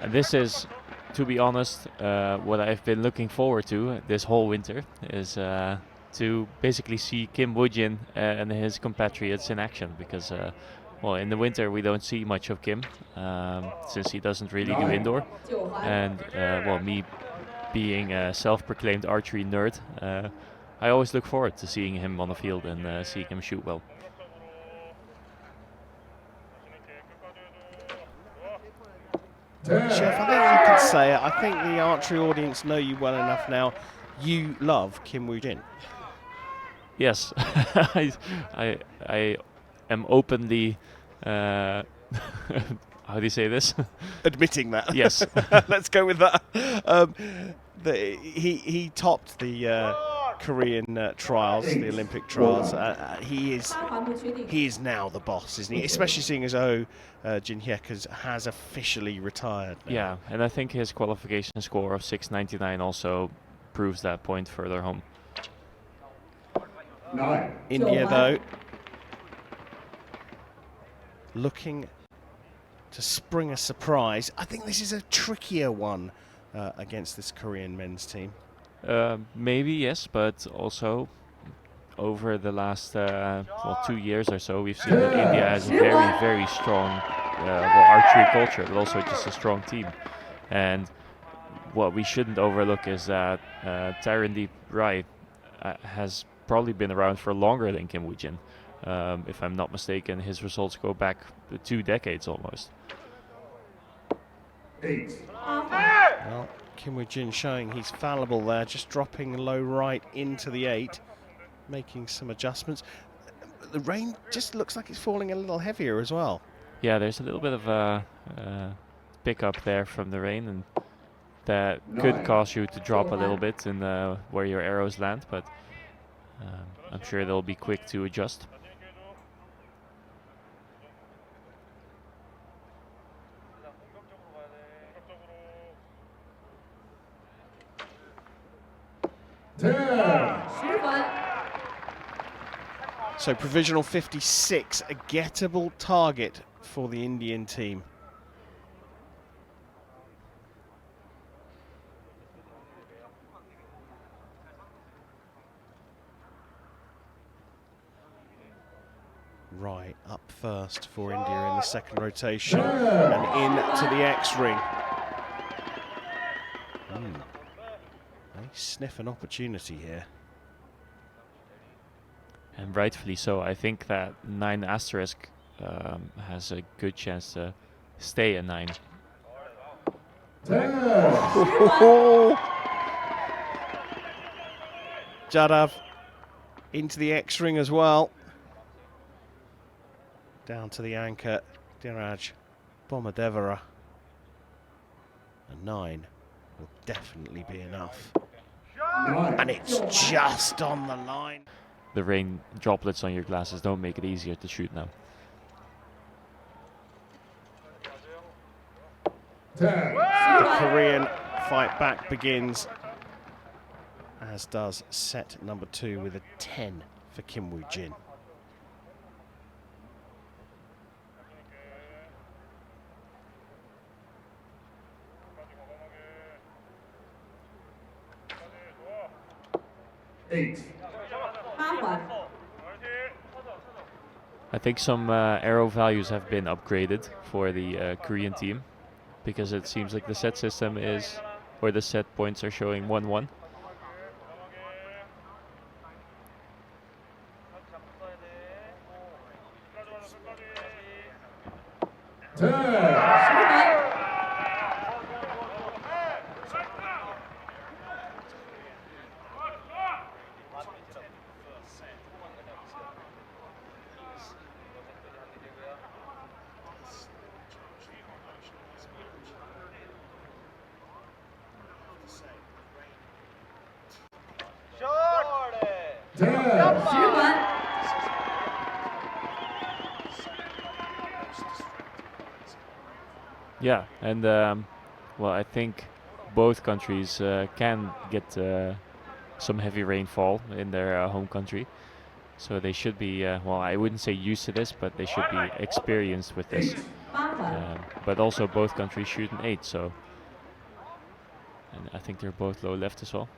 And this is, to be honest, what I've been looking forward to this whole winter, is to basically see Kim Woo-jin and his compatriots in action, because well, in the winter we don't see much of Kim, since he doesn't really do indoor, and well, me being a self-proclaimed archery nerd, I always look forward to seeing him on the field and seeing him shoot well. Chef, I think you can say it. I think the archery audience know you well enough now. You love Kim Woo-jin. Yes, I am openly, how do you say this? Admitting that. Yes. Let's go with that. He topped the Korean trials, the Olympic trials. He is now the boss, isn't he? Especially seeing as though Jin Hyek has officially retired now. Yeah, and I think his qualification score of 6.99 also proves that point further home. India, though, looking to spring a surprise. I think this is a trickier one against this Korean men's team. Maybe, yes, but also over the last 2 years or so, we've seen that India has a very, very strong archery culture, but also just a strong team. And what we shouldn't overlook is that Tarandeep Rai has probably been around for longer than Kim Woo-jin. If I'm not mistaken, his results go back 2 decades almost. Well, Kim Woo-jin showing he's fallible there, just dropping low right into the 8, making some adjustments. The rain just looks like it's falling a little heavier as well. Yeah, there's a little bit of a pickup there from the rain, and that could cause you to drop a little bit in where your arrows land, but I'm sure they'll be quick to adjust. So provisional 56, a gettable target for the Indian team. Right, up first for India in the second rotation, and into the X-ring. They sniff an opportunity here. And rightfully so. I think that 9 asterisk has a good chance to stay a 9. Jadav into the X-ring as well. Down to the anchor, Dheeraj Bomadevara. A 9 will definitely be enough. And it's just on the line. The rain droplets on your glasses don't make it easier to shoot now. The Korean fight back begins, as does set number 2 with a 10 for Kim Woo-jin. I think some arrow values have been upgraded for the Korean team, because it seems like the set system is, or the set points are showing 1-1. Yeah, and well, I think both countries can get some heavy rainfall in their home country, so they should be, well, I wouldn't say used to this, but they should be experienced with this. But also both countries shoot an 8, so. And I think they're both low left as well.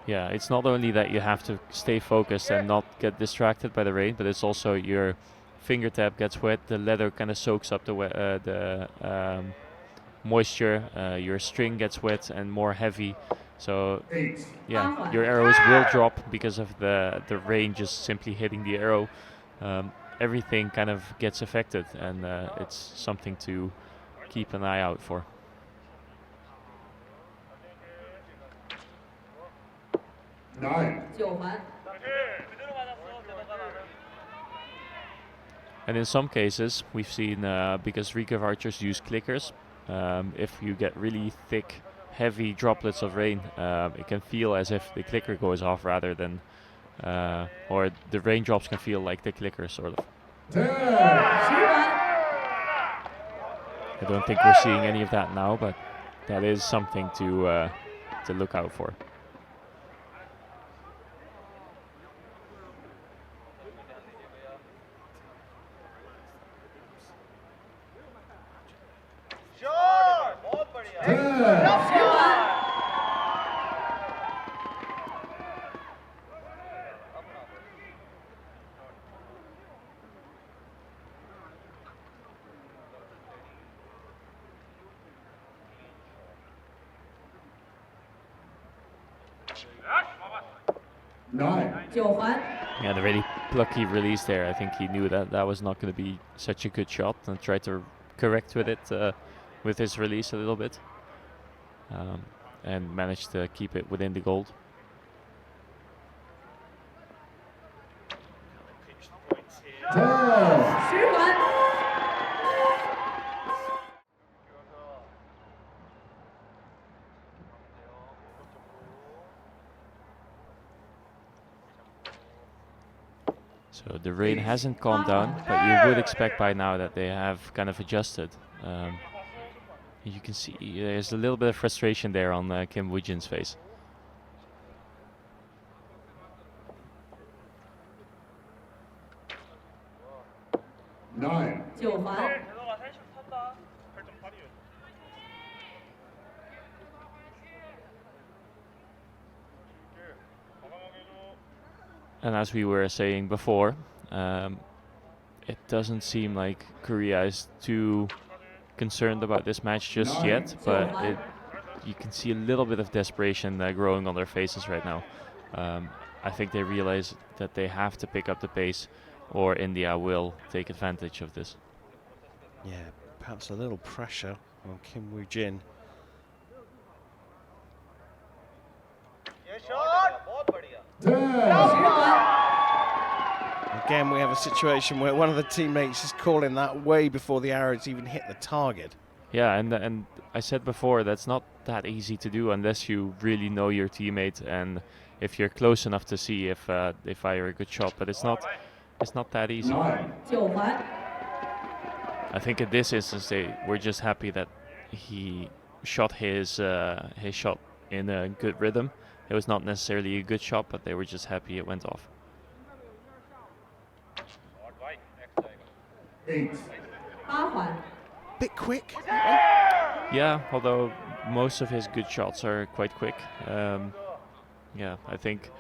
Yeah, it's not only that you have to stay focused and not get distracted by the rain, but it's also your fingertip gets wet, the leather kind of soaks up the moisture, your string gets wet and more heavy. So yeah, your arrows will drop because of the rain just simply hitting the arrow. Everything kind of gets affected, and it's something to keep an eye out for. And in some cases, we've seen, because recurve archers use clickers, if you get really thick, heavy droplets of rain, it can feel as if the clicker goes off rather than, or the raindrops can feel like the clicker, sort of. I don't think we're seeing any of that now, but that is something to look out for. Yeah, the really plucky release there. I think he knew that that was not going to be such a good shot and tried to correct with it, with his release a little bit, and managed to keep it within the gold. So the rain hasn't calmed down, but you would expect by now that they have kind of adjusted. You can see there's a little bit of frustration there on Kim Woo-jin's face. And as we were saying before, it doesn't seem like Korea is too concerned about this match just yet, but you can see a little bit of desperation growing on their faces right now. I think they realize that they have to pick up the pace, or India will take advantage of this. Yeah, perhaps a little pressure on Kim Woo-jin. Again, we have a situation where one of the teammates is calling that way before the arrows even hit the target. Yeah, and I said before, that's not that easy to do unless you really know your teammate and if you're close enough to see if they fire a good shot. But it's not that easy. I think in this instance, we're just happy that he shot his shot in a good rhythm. It was not necessarily a good shot, but they were just happy it went off. 8. Bit quick. Yeah, although most of his good shots are quite quick. Yeah, I think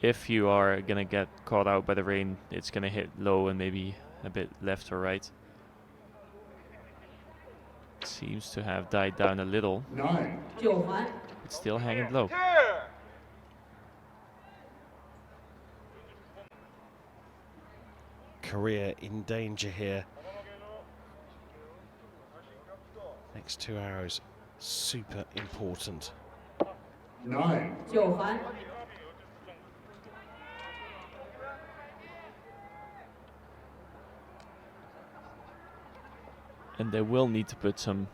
if you are gonna get caught out by the rain, it's gonna hit low and maybe a bit left or right. It seems to have died down a little. 9. It's still hanging low. Korea in danger here. Next 2 arrows, super important. 9. And they will need to put some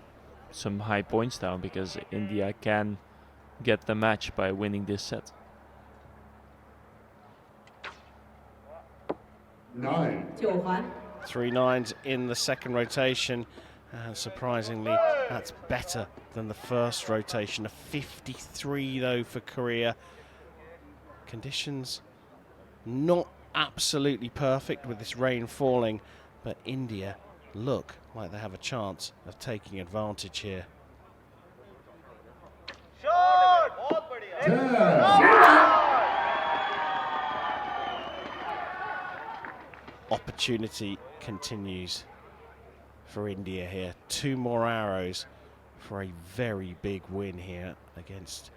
high points down because India can get the match by winning this set. 9. 3 9s in the second rotation, and surprisingly that's better than the first rotation. A 53 though for Korea. Conditions not absolutely perfect with this rain falling, but India look like they have a chance of taking advantage here. Opportunity continues for India here. 2 more arrows for a very big win here against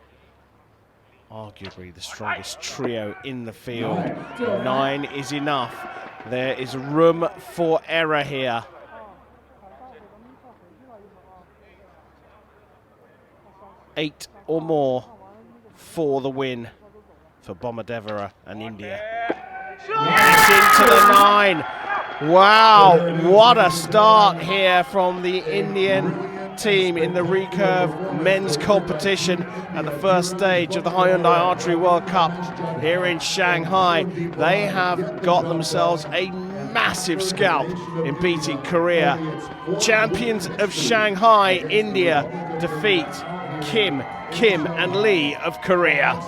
arguably the strongest trio in the field. 9 is enough. There is room for error here. Eight or more for the win for Bomadevara and India. Yes, into the 9. Wow, what a start here from the Indian team in the recurve men's competition at the first stage of the Hyundai Archery World Cup here in Shanghai. They have got themselves a massive scalp in beating Korea. Champions of Shanghai, India defeat Kim and Lee of Korea.